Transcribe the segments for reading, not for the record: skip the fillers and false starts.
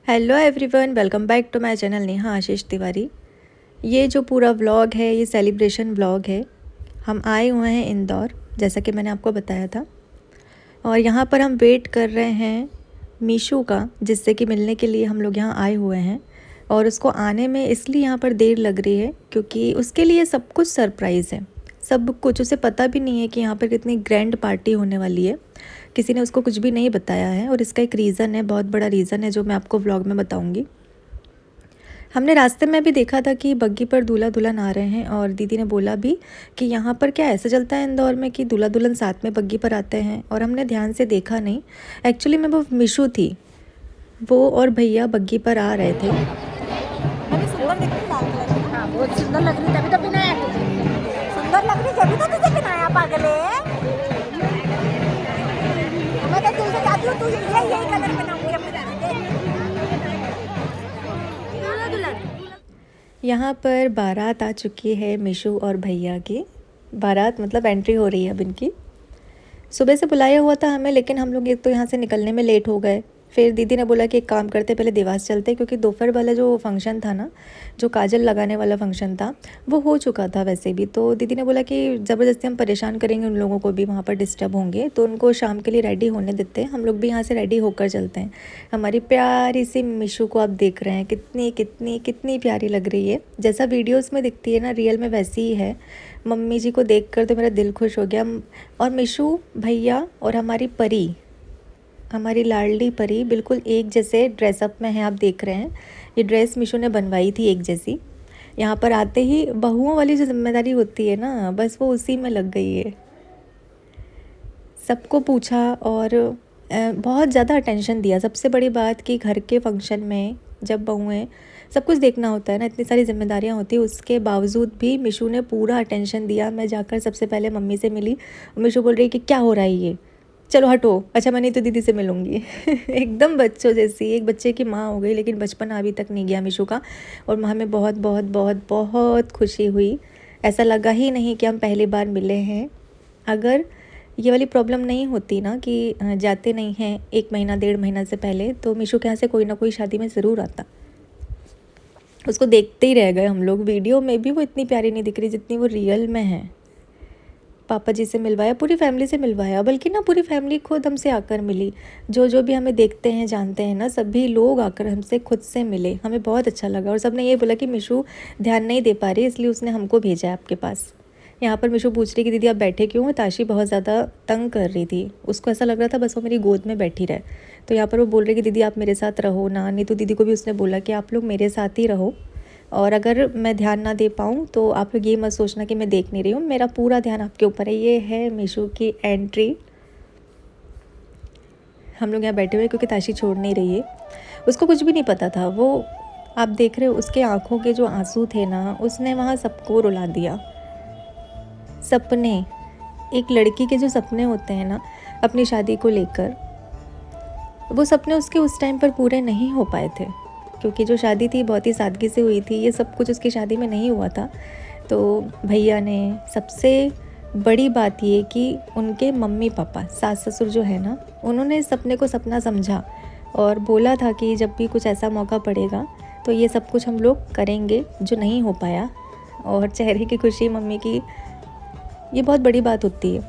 Hello everyone, welcome back to my channel Neha Ashish Tiwari. ये जो पूरा व्लॉग है ये सेलिब्रेशन व्लॉग है। हम आए हुए हैं इंदौर, जैसा कि मैंने आपको बताया था, और यहाँ पर हम वेट कर रहे हैं मीशू का, जिससे कि मिलने के लिए हम लोग यहाँ आए हुए हैं। और उसको आने में इसलिए यहाँ पर देर लग रही है क्योंकि उसके लिए सब कुछ सरप्राइज़ है। सब कुछ उसे पता भी नहीं है कि यहाँ पर कितनी ग्रैंड पार्टी होने वाली है। किसी ने उसको कुछ भी नहीं बताया है और इसका एक रीज़न है, बहुत बड़ा रीज़न है, जो मैं आपको व्लॉग में बताऊंगी। हमने रास्ते में भी देखा था कि बग्गी पर दूल्हा दुल्हन आ रहे हैं, और दीदी ने बोला भी कि यहाँ पर क्या ऐसा चलता है इंदौर में कि दूल्हा दुल्हन साथ में बग्गी पर आते हैं, और हमने ध्यान से देखा नहीं। एक्चुअली में वो मिशू थी, वो और भैया बग्गी पर आ रहे थे। बहुत सुंदर लग रही, तभी तो पहनाया तुझे। सुंदर लग रही तभी तो तुझे पहनाया, पागले। मैं तो दिल से चाहती हूँ तू यही कलर पहनाऊंगी अपने दुल्हन। यहाँ पर बारात आ चुकी है मिशू और भैया की। बारात मतलब एंट्री हो रही है अब इनकी। सुबह से बुलाया हुआ था हमें, लेकिन हम लोग एक तो यहाँ से निकलने में लेट हो गए। फिर दीदी ने बोला कि एक काम करते, पहले देवास चलते, क्योंकि दोपहर वाला जो फंक्शन था ना, जो काजल लगाने वाला फंक्शन था, वो हो चुका था वैसे भी। तो दीदी ने बोला कि ज़बरदस्ती हम परेशान करेंगे, उन लोगों को भी वहाँ पर डिस्टर्ब होंगे, तो उनको शाम के लिए रेडी होने देते हैं, हम लोग भी यहाँ से रेडी होकर चलते हैं। हमारी प्यारी सी मिशू को आप देख रहे हैं, कितनी कितनी कितनी प्यारी लग रही है। जैसा वीडियोज़ में दिखती है ना, रियल में वैसी ही है। मम्मी जी को देखकर तो मेरा दिल खुश हो गया। और मिशू, भैया और हमारी परी, हमारी लाडली परी बिल्कुल एक जैसे ड्रेसअप में हैं। आप देख रहे हैं, ये ड्रेस मिशू ने बनवाई थी एक जैसी। यहाँ पर आते ही बहुओं वाली जो जिम्मेदारी होती है ना, बस वो उसी में लग गई है। सबको पूछा और बहुत ज़्यादा अटेंशन दिया। सबसे बड़ी बात कि घर के फंक्शन में जब बहुएं, सब कुछ देखना होता है ना, इतनी सारी जिम्मेदारियाँ होती है, उसके बावजूद भी मिशू ने पूरा अटेंशन दिया। मैं जाकर सबसे पहले मम्मी से मिली, मिशू बोल रही कि क्या हो रहा है ये, चलो हटो, अच्छा मैं नहीं तो दीदी से मिलूंगी। एकदम बच्चों जैसी, एक बच्चे की माँ हो गई, लेकिन बचपन अभी तक नहीं गया मिशू का। और हमें बहुत बहुत बहुत बहुत खुशी हुई। ऐसा लगा ही नहीं कि हम पहली बार मिले हैं। अगर ये वाली प्रॉब्लम नहीं होती ना कि जाते नहीं हैं 1 महीना 1.5 महीना से पहले, तो मिशू के यहाँ से कोई ना कोई शादी में ज़रूर आता। उसको देखते ही रह गए हम लोग। वीडियो में भी वो इतनी प्यारी नहीं दिख रही जितनी वो रियल में है। पापा जी से मिलवाया, पूरी फैमिली से मिलवाया, बल्कि ना पूरी फैमिली खुद हमसे आकर मिली। जो जो भी हमें देखते हैं जानते हैं ना, सभी लोग आकर हमसे खुद से मिले। हमें बहुत अच्छा लगा, और सबने ये बोला कि मिशू ध्यान नहीं दे पा रही, इसलिए उसने हमको भेजा है आपके पास। यहाँ पर मिशू पूछ रही कि दीदी आप बैठे क्यों। ताशी बहुत ज़्यादा तंग कर रही थी, उसको ऐसा लग रहा था बस वो मेरी गोद में बैठी रहे। तो यहाँ पर वो बोल रही कि दीदी आप मेरे साथ रहो ना, नहीं तो दीदी को भी उसने बोला कि आप लोग मेरे साथ ही रहो, और अगर मैं ध्यान ना दे पाऊँ तो आप लोग ये मत सोचना कि मैं देख नहीं रही हूँ, मेरा पूरा ध्यान आपके ऊपर है। ये है मिशू की एंट्री। हम लोग यहाँ बैठे हुए क्योंकि ताशी छोड़ नहीं रही है। उसको कुछ भी नहीं पता था। वो आप देख रहे हो, उसके आँखों के जो आंसू थे ना, उसने वहाँ सबको रुला दिया। सपने, एक लड़की के जो सपने होते हैं ना अपनी शादी को लेकर, वो सपने उसके उस टाइम पर पूरे नहीं हो पाए थे, क्योंकि जो शादी थी बहुत ही सादगी से हुई थी। ये सब कुछ उसकी शादी में नहीं हुआ था। तो भैया ने, सबसे बड़ी बात ये कि उनके मम्मी पापा, सास ससुर जो है ना, उन्होंने इस सपने को सपना समझा और बोला था कि जब भी कुछ ऐसा मौका पड़ेगा तो ये सब कुछ हम लोग करेंगे जो नहीं हो पाया। और चेहरे की खुशी मम्मी की, ये बहुत बड़ी बात होती है।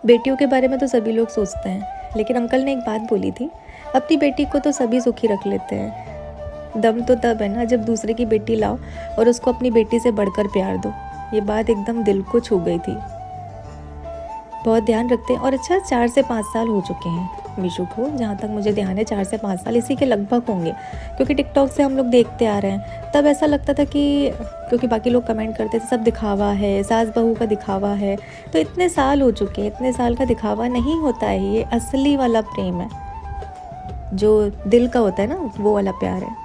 बेटियों के बारे में तो सभी लोग सोचते हैं, लेकिन अंकल ने एक बात बोली थी, अपनी बेटी को तो सभी सुखी रख लेते हैं, दम तो तब है ना जब दूसरे की बेटी लाओ और उसको अपनी बेटी से बढ़कर प्यार दो। ये बात एकदम दिल को छू गई थी। बहुत ध्यान रखते हैं। और अच्छा, 4 से 5 साल हो चुके हैं मिशू को, जहाँ तक मुझे ध्यान है 4 से 5 साल इसी के लगभग होंगे, क्योंकि टिकटॉक से हम लोग देखते आ रहे हैं। तब ऐसा लगता था कि, क्योंकि बाकी लोग कमेंट करते थे सब दिखावा है, सास बहू का दिखावा है, तो इतने साल हो चुके हैं, इतने साल का दिखावा नहीं होता है। ये असली वाला प्रेम है, जो दिल का होता है ना, वो वाला प्यार है।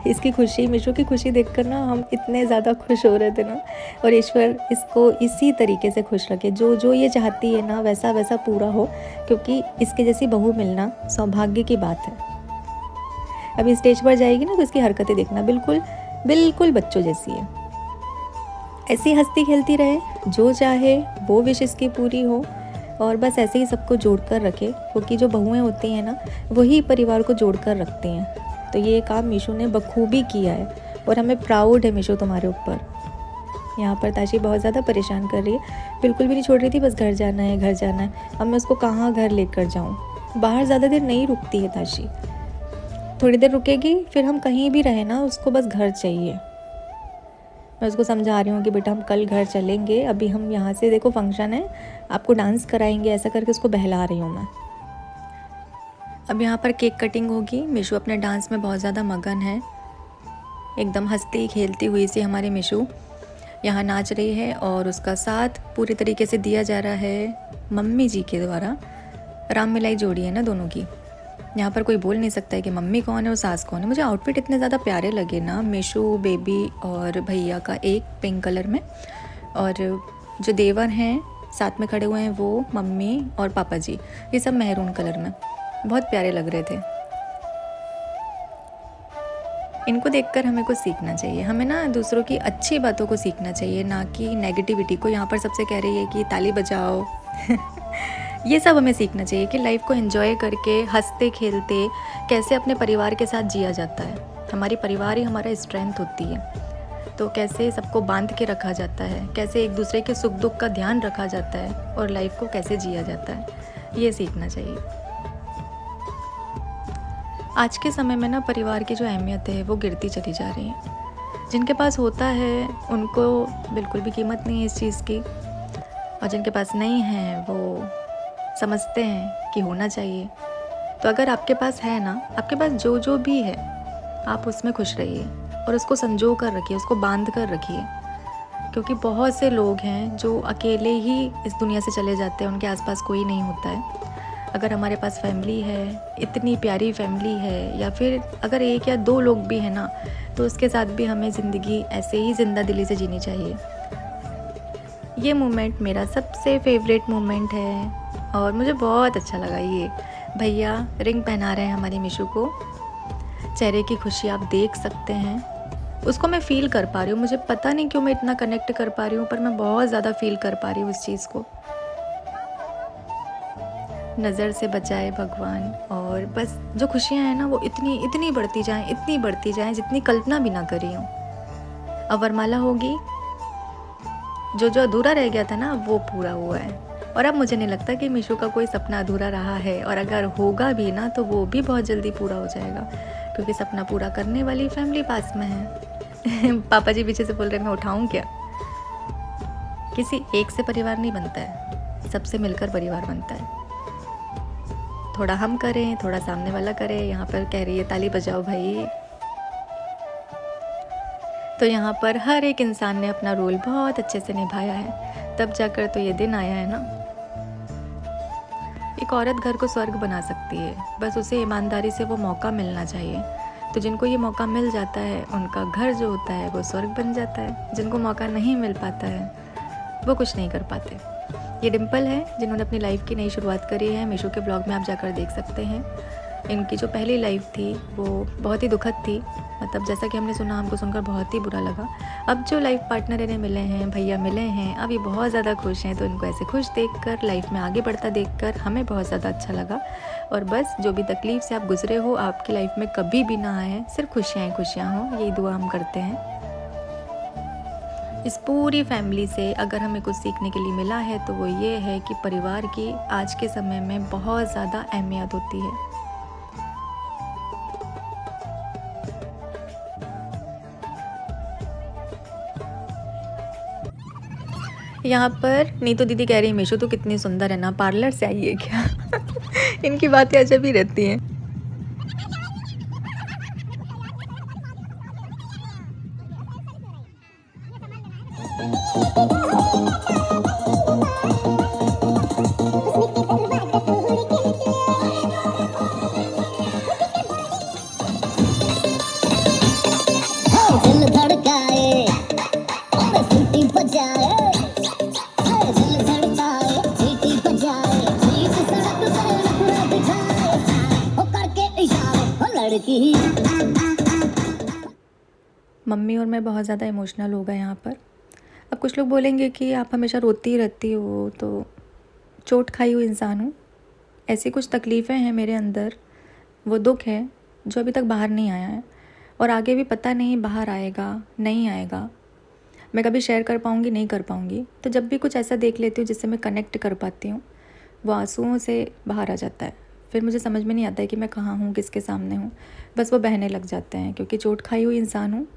इसकी खुशी, मिशू की खुशी देखकर ना हम इतने ज़्यादा खुश हो रहे थे ना। और ईश्वर इसको इसी तरीके से खुश रखे, जो जो ये चाहती है ना वैसा वैसा पूरा हो, क्योंकि इसके जैसी बहू मिलना सौभाग्य की बात है। अभी स्टेज पर जाएगी ना तो इसकी हरकतें देखना, बिल्कुल बिल्कुल बच्चों जैसी है। ऐसी हंसती खेलती रहे, जो चाहे वो विश इसकी पूरी हो। और बस ऐसे ही सबको जोड़ कर रखे, क्योंकि जो बहुएँ होती हैं ना वही परिवार को जोड़ कर रखती हैं। तो ये काम मीशू ने बखूबी किया है और हमें प्राउड है मीशू तुम्हारे ऊपर। यहाँ पर ताशी बहुत ज़्यादा परेशान कर रही है, बिल्कुल भी नहीं छोड़ रही थी, बस घर जाना है घर जाना है। अब मैं उसको कहाँ घर लेकर जाऊँ, बाहर ज़्यादा देर नहीं रुकती है ताशी, थोड़ी देर रुकेगी फिर हम कहीं भी रहे ना उसको बस घर चाहिए। मैं उसको समझा रही हूँ कि बेटा हम कल घर चलेंगे, अभी हम यहाँ से देखो फंक्शन है, आपको डांस कराएंगे, ऐसा करके उसको बहला रही हूँ मैं। अब यहाँ पर केक कटिंग होगी। मीशू अपने डांस में बहुत ज़्यादा मगन है, एकदम हंसती खेलती हुई सी हमारी मीशू यहाँ नाच रही है और उसका साथ पूरी तरीके से दिया जा रहा है मम्मी जी के द्वारा। राम मिलाई जोड़ी है ना दोनों की, यहाँ पर कोई बोल नहीं सकता है कि मम्मी कौन है और सास कौन है। मुझे आउटफिट इतने ज़्यादा प्यारे लगे ना, मीशू बेबी और भैया का एक पिंक कलर में, और जो देवर हैं साथ में खड़े हुए हैं वो मम्मी और पापा जी, ये सब मेहरून कलर में, बहुत प्यारे लग रहे थे। इनको देखकर हमें कुछ सीखना चाहिए, हमें ना दूसरों की अच्छी बातों को सीखना चाहिए, ना कि नेगेटिविटी को। यहाँ पर सबसे कह रही है कि ताली बजाओ ये सब हमें सीखना चाहिए कि लाइफ को एंजॉय करके हंसते खेलते कैसे अपने परिवार के साथ जिया जाता है। हमारी परिवार ही हमारा स्ट्रेंथ होती है, तो कैसे सबको बांध के रखा जाता है, कैसे एक दूसरे के सुख दुख का ध्यान रखा जाता है और लाइफ को कैसे जिया जाता है, ये सीखना चाहिए। आज के समय में ना परिवार की जो अहमियत है वो गिरती चली जा रही है। जिनके पास होता है उनको बिल्कुल भी कीमत नहीं है इस चीज़ की, और जिनके पास नहीं है वो समझते हैं कि होना चाहिए। तो अगर आपके पास है ना, आपके पास जो भी है, आप उसमें खुश रहिए और उसको संजो कर रखिए, उसको बांध कर रखिए, क्योंकि बहुत से लोग हैं जो अकेले ही इस दुनिया से चले जाते हैं, उनके आसपास कोई नहीं होता है। अगर हमारे पास फैमिली है, इतनी प्यारी फैमिली है, या फिर अगर एक या दो लोग भी हैं ना, तो उसके साथ भी हमें ज़िंदगी ऐसे ही ज़िंदा दिली से जीनी चाहिए। ये मोमेंट मेरा सबसे फेवरेट मोमेंट है और मुझे बहुत अच्छा लगा। ये भैया रिंग पहना रहे हैं हमारी मीशू को, चेहरे की खुशी आप देख सकते हैं, उसको मैं फ़ील कर पा रही हूँ। मुझे पता नहीं क्यों मैं इतना कनेक्ट कर पा रही हूँ, पर मैं बहुत ज़्यादा फ़ील कर पा रही हूँ उस चीज़ को। नज़र से बचाए भगवान, और बस जो खुशियाँ हैं ना वो इतनी बढ़ती जाएं जितनी कल्पना भी ना करी हूँ। अब वरमाला होगी, जो अधूरा रह गया था ना वो पूरा हुआ है, और अब मुझे नहीं लगता कि मीशू का कोई सपना अधूरा रहा है, और अगर होगा भी ना तो वो भी बहुत जल्दी पूरा हो जाएगा, क्योंकि सपना पूरा करने वाली फैमिली पास में है। पापा जी पीछे से बोल रहे मैं उठाऊँ क्या? किसी एक से परिवार नहीं बनता है, सबसे मिलकर परिवार बनता है। थोड़ा हम करें, थोड़ा सामने वाला करे। यहाँ पर कह रही है ताली बजाओ भाई। तो यहाँ पर हर एक इंसान ने अपना रोल बहुत अच्छे से निभाया है, तब जाकर तो ये दिन आया है ना। एक औरत घर को स्वर्ग बना सकती है, बस उसे ईमानदारी से वो मौका मिलना चाहिए। तो जिनको ये मौका मिल जाता है उनका घर जो होता है वो स्वर्ग बन जाता है। जिनको मौका नहीं मिल पाता है वो कुछ नहीं कर पाते। ये डिम्पल है जिन्होंने अपनी लाइफ की नई शुरुआत करी है। मीशू के ब्लॉग में आप जाकर देख सकते हैं। इनकी जो पहली लाइफ थी वो बहुत ही दुखद थी, मतलब जैसा कि हमने सुना, हमको सुनकर बहुत ही बुरा लगा। अब जो लाइफ पार्टनर इन्हें मिले हैं, भैया मिले हैं, अब ये बहुत ज़्यादा खुश हैं। तो इनको ऐसे खुश देखकर, लाइफ में आगे बढ़ता देखकर हमें बहुत ज़्यादा अच्छा लगा। और बस जो भी तकलीफ़ से आप गुजरे हो, आपकी लाइफ में कभी भी ना आए, सिर्फ खुशियाँ ही खुशियाँ हों, यही दुआ हम करते हैं। इस पूरी फैमिली से अगर हमें कुछ सीखने के लिए मिला है तो वो ये है कि परिवार की आज के समय में बहुत ज़्यादा अहमियत होती है। यहाँ पर नीतू दीदी कह रही है मीशू तो कितनी सुंदर है ना, पार्लर से आई है क्या? इनकी बातें अजब ही रहती हैं। मम्मी और मैं बहुत ज़्यादा इमोशनल हो गए यहाँ पर। अब कुछ लोग बोलेंगे कि आप हमेशा रोती ही रहती हो, तो चोट खाई हुई इंसान हूँ, ऐसी कुछ तकलीफ़ें हैं मेरे अंदर, वो दुख है जो अभी तक बाहर नहीं आया है और आगे भी पता नहीं बाहर आएगा नहीं आएगा, मैं कभी शेयर कर पाऊँगी नहीं कर पाऊँगी। तो जब भी कुछ ऐसा देख लेती हूँ जिससे मैं कनेक्ट कर पाती हूँ, वो आंसुओं से बाहर आ जाता है। फिर मुझे समझ में नहीं आता है कि मैं कहाँ हूँ, किसके सामने हूँ, बस वो बहने लग जाते हैं क्योंकि चोट खाई हुई इंसान हूँ।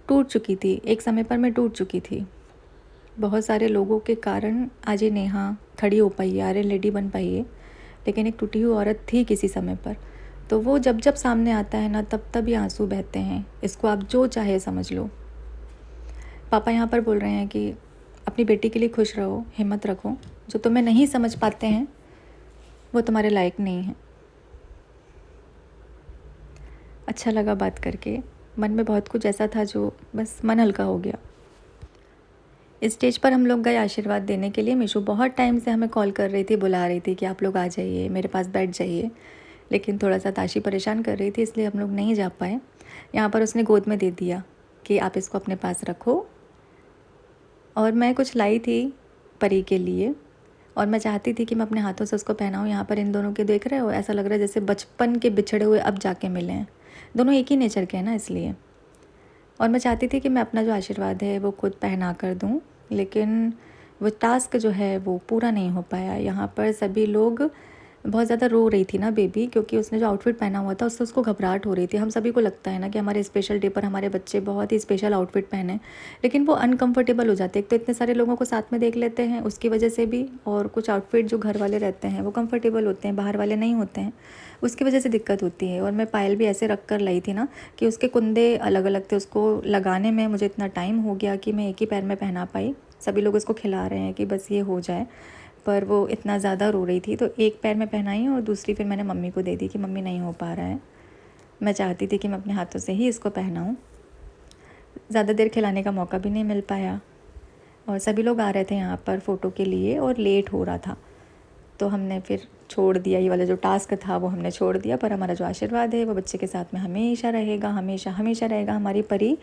टूट चुकी थी, एक समय पर मैं टूट चुकी थी। बहुत सारे लोगों के कारण आज ये नेहा खड़ी हो पाई है, आयरन लेडी बन पाई है, लेकिन एक टूटी हुई औरत थी किसी समय पर। तो वो जब जब सामने आता है ना, तब तब ये आंसू बहते हैं। इसको आप जो चाहे समझ लो। पापा यहाँ पर बोल रहे हैं कि अपनी बेटी के लिए खुश रहो, हिम्मत रखो, जो तुम्हें नहीं समझ पाते हैं वो तुम्हारे लायक नहीं है। अच्छा लगा बात करके, मन में बहुत कुछ ऐसा था जो बस मन हल्का हो गया। इस स्टेज पर हम लोग गए आशीर्वाद देने के लिए। मीशू बहुत टाइम से हमें कॉल कर रही थी, बुला रही थी कि आप लोग आ जाइए, मेरे पास बैठ जाइए, लेकिन थोड़ा सा ताशी परेशान कर रही थी इसलिए हम लोग नहीं जा पाए। यहाँ पर उसने गोद में दे दिया कि आप इसको अपने पास रखो। और मैं कुछ लाई थी परी के लिए और मैं चाहती थी कि मैं अपने हाथों से उसको पहनाऊँ। यहाँ पर इन दोनों के देख रहे हो, ऐसा लग रहा है जैसे बचपन के बिछड़े हुए अब जाके मिले हैं। दोनों एक ही नेचर के हैं ना, इसलिए। और मैं चाहती थी कि मैं अपना जो आशीर्वाद है वो खुद पहना कर दूँ, लेकिन वो टास्क जो है वो पूरा नहीं हो पाया। यहाँ पर सभी लोग, बहुत ज़्यादा रो रही थी ना बेबी, क्योंकि उसने जो आउटफिट पहना हुआ था उससे उसको घबराहट हो रही थी। हम सभी को लगता है ना कि हमारे स्पेशल डे पर हमारे बच्चे बहुत ही स्पेशल आउटफिट पहने, लेकिन वो अनकंफर्टेबल हो जाते हैं। एक तो इतने सारे लोगों को साथ में देख लेते हैं उसकी वजह से भी, और कुछ आउटफिट जो घर वाले रहते हैं वो कंफर्टेबल होते हैं, बाहर वाले नहीं होते हैं, उसकी वजह से दिक्कत होती है। और मैं पायल भी ऐसे रख कर लाई थी ना कि उसके कुंदे अलग अलग थे, उसको लगाने में मुझे इतना टाइम हो गया कि मैं एक ही पैर में पहना पाई। सभी लोग उसको खिला रहे हैं कि बस ये हो जाए, पर वो इतना ज़्यादा रो रही थी तो एक पैर में पहनाई और दूसरी फिर मैंने मम्मी को दे दी कि मम्मी नहीं हो पा रहा है। मैं चाहती थी कि मैं अपने हाथों से ही इसको पहनाऊँ। ज़्यादा देर खिलाने का मौका भी नहीं मिल पाया और सभी लोग आ रहे थे यहाँ पर फ़ोटो के लिए और लेट हो रहा था, तो हमने फिर छोड़ दिया। ये वाला जो टास्क था वो हमने छोड़ दिया, पर हमारा जो आशीर्वाद है वो बच्चे के साथ में हमेशा रहेगा, हमेशा हमेशा रहेगा। हमारी परी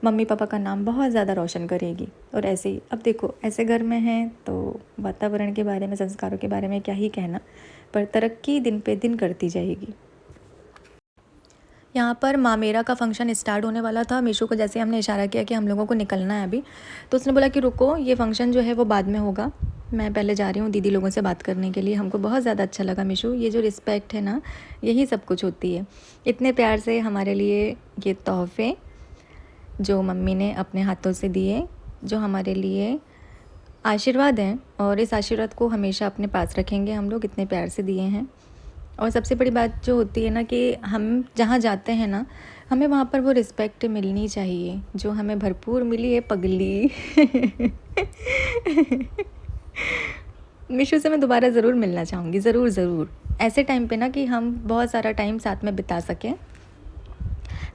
मम्मी पापा का नाम बहुत ज़्यादा रोशन करेगी। और ऐसे ही अब देखो, ऐसे घर में हैं तो वातावरण के बारे में, संस्कारों के बारे में क्या ही कहना, पर तरक्की दिन पे दिन करती जाएगी। यहाँ पर माँ मेरा का फंक्शन स्टार्ट होने वाला था। मीशू को जैसे हमने इशारा किया कि हम लोगों को निकलना है अभी, तो उसने बोला कि रुको, ये फंक्शन जो है वो बाद में होगा, मैं पहले जा रही हूँ दीदी लोगों से बात करने के लिए। हमको बहुत ज़्यादा अच्छा लगा मीशू, ये जो रिस्पेक्ट है ना, यही सब कुछ होती है। इतने प्यार से हमारे लिए ये तोहफे जो मम्मी ने अपने हाथों से दिए, जो हमारे लिए आशीर्वाद हैं, और इस आशीर्वाद को हमेशा अपने पास रखेंगे हम लोग, इतने प्यार से दिए हैं। और सबसे बड़ी बात जो होती है ना कि हम जहाँ जाते हैं ना, हमें वहाँ पर वो रिस्पेक्ट मिलनी चाहिए जो हमें भरपूर मिली है पगली। मीशू से मैं दोबारा ज़रूर मिलना चाहूँगी, ज़रूर ज़रूर, ऐसे टाइम पे ना कि हम बहुत सारा टाइम साथ में बिता सकें,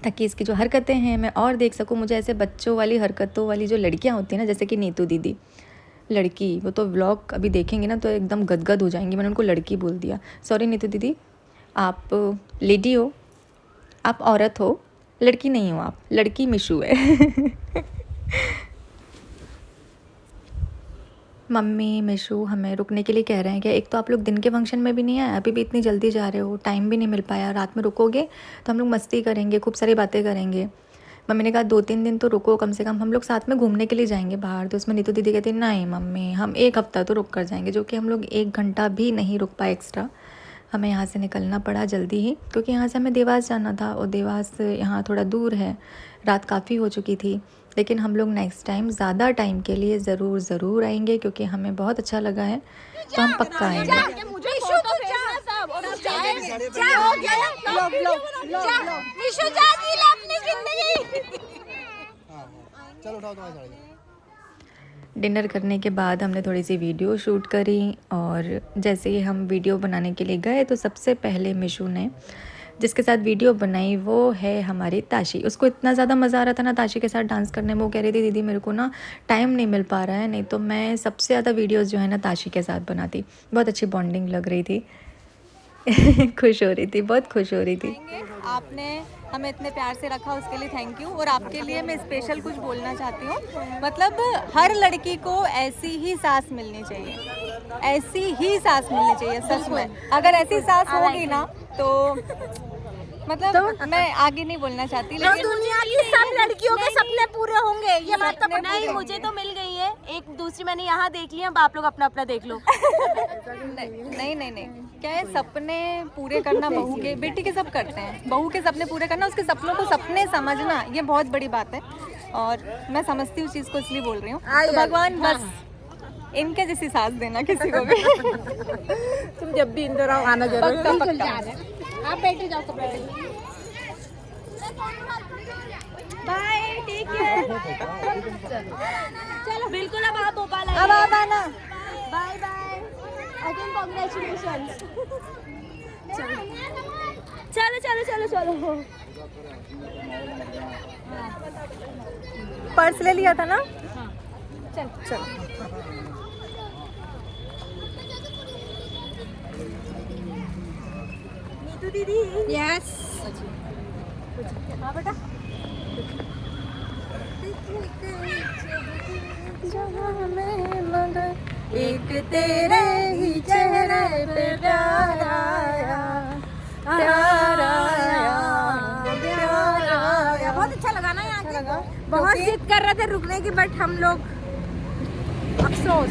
ताकि इसकी जो हरकतें हैं मैं और देख सकूँ। मुझे ऐसे बच्चों वाली हरकतों वाली जो लड़कियाँ होती हैं ना, जैसे कि नीतू दीदी लड़की, वो तो व्लॉग अभी देखेंगे ना तो एकदम गदगद हो जाएंगी। मैंने उनको लड़की बोल दिया, सॉरी नीतू दीदी, आप लेडी हो, आप औरत हो, लड़की नहीं हो, आप लड़की मिशू है। मम्मी मिशू हमें रुकने के लिए कह रहे हैं कि एक तो आप लोग दिन के फंक्शन में भी नहीं आए, अभी भी इतनी जल्दी जा रहे हो, टाइम भी नहीं मिल पाया, रात में रुकोगे तो हम लोग मस्ती करेंगे, खूब सारी बातें करेंगे। मम्मी ने कहा 2-3 दिन तो रुको कम से कम, हम लोग साथ में घूमने के लिए जाएंगे बाहर। तो उसमें नीतू दीदी कहती नहीं मम्मी, हम 1 हफ्ता तो रुक कर जाएंगे, जो कि हम लोग 1 घंटा भी नहीं रुक पाए एक्स्ट्रा। हमें यहाँ से निकलना पड़ा जल्दी ही, क्योंकि यहाँ से हमें देवास जाना था और देवास यहाँ थोड़ा दूर है, रात काफ़ी हो चुकी थी। लेकिन हम लोग नेक्स्ट टाइम ज़्यादा टाइम के लिए ज़रूर आएंगे, क्योंकि हमें बहुत अच्छा लगा है, तो हम पक्का आएंगे। डिनर करने के बाद हमने थोड़ी सी वीडियो शूट करी, और जैसे ही हम वीडियो बनाने के लिए गए तो सबसे पहले मिशू ने जिसके साथ वीडियो बनाई वो है हमारी ताशी। उसको इतना ज़्यादा मज़ा आ रहा था ना ताशी के साथ डांस करने में, वो कह रही थी दीदी मेरे को ना टाइम नहीं मिल पा रहा है, नहीं तो मैं सबसे ज़्यादा वीडियोस जो है ना ताशी के साथ बनाती। बहुत अच्छी बॉन्डिंग लग रही थी। खुश हो रही थी, बहुत खुश हो रही थी। आपने हमें इतने प्यार से रखा उसके लिए थैंक यू। और आपके लिए मैं स्पेशल कुछ बोलना चाहती हूँ, मतलब हर लड़की को ऐसी ही सास मिलनी चाहिए, ऐसी ही सास मिलनी चाहिए सच में। अगर ऐसी सास होगी ना तो मतलब मैं आगे नहीं बोलना चाहती, तो लेकिन दुनिया की सब लड़कियों के सपने पूरे होंगे, ये बात तो पक्की नहीं, है। मुझे तो मिल गई है एक दूसरी, मैंने यहाँ देख लिया, अब आप लोग अपना अपना देख लो। नहीं नहीं नहीं, क्या है, सपने पूरे करना बहू के, बेटी के सब करते हैं, बहू के सपने पूरे करना, उसके सपनों को सपने समझना, ये बहुत बड़ी बात है। और मैं समझती हूँ चीज़ को, इसलिए बोल रही हूँ। तो भगवान बस इनके जैसी सास देना किसी को भी। तुम जब भी इंदौर आओ आना जरूर। पक्का पक्का। आप बैठे जाओ कपड़े। Bye, take care. चलो बिल्कुल, अब आप भोपाल आइए। अब आप आना। Bye bye, again congratulations. चलो चलो चलो चलो। पर्स ले लिया था ना? चल चल। नीतू दीदी। यस। हाँ बेटा। एक तेरे ही चेहरे पे प्यार आया, प्यार आया, प्यार आया। बहुत अच्छा लगा ना यहाँ अच्छा लगा। बहुत जिद कर रहे थे रुकने की, बट हम लोग अफसोस।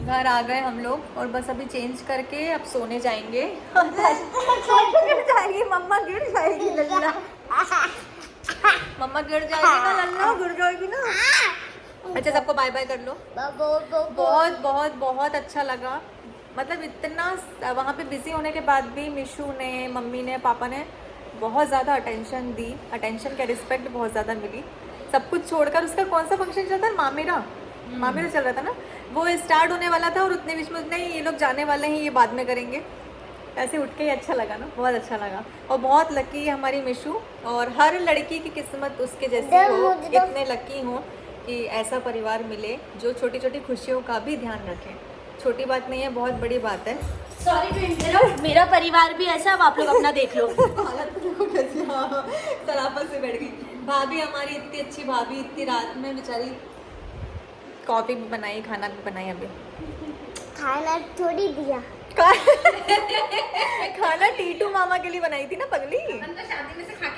घर आ गए हम लोग और बस अभी चेंज करके अब सोने जाएंगे। गिर जाएगी मम्मा, गिर जाएगी लल्ला, मम्मा गिर जाएगी ना लल्ला, गिर जाएगी ना। अच्छा सबको बाय बाय कर लो। बहुत बहुत बहुत अच्छा लगा, मतलब इतना वहाँ पे बिजी होने के बाद भी मिशू ने, मम्मी ने, पापा ने बहुत ज़्यादा अटेंशन दी, अटेंशन का रिस्पेक्ट बहुत ज़्यादा मिली। सब कुछ छोड़कर उसका कौन सा फंक्शन चल रहा था, मामेरा चल रहा था ना, वो स्टार्ट होने वाला था और उतने बीच में नहीं ये लोग जाने वाले हैं, ये बाद में करेंगे। ऐसे उठ के ही अच्छा लगा ना, बहुत अच्छा लगा। और बहुत लकी है हमारी मिशू, और हर लड़की की किस्मत उसके जैसी हो, इतने लकी हो कि ऐसा परिवार मिले जो छोटी छोटी खुशियों का भी ध्यान रखें। छोटी बात नहीं है, बहुत बड़ी बात है। सॉरी टू इंटरप्ट, मेरा परिवार भी ऐसा, अब आप लोग अपना देख लो। हालत देखो कैसी, हाँ, सराफत से बैठ गई। भाभी हमारी इतनी अच्छी भाभी, इतनी रात में बेचारी कॉफी भी बनाई, खाना भी बनाई। अभी खाना थोड़ी दिया, खाना टीटू मामा के लिए बनाई थी ना पगली।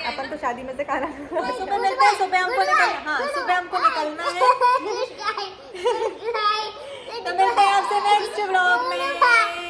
अपन तो शादी में से खाना सुबह मिलते हैं, सुबह हमको निकलना, हाँ सुबह हमको निकलना है। तो मिलते हैं आपसे नेक्स्ट व्लॉग में।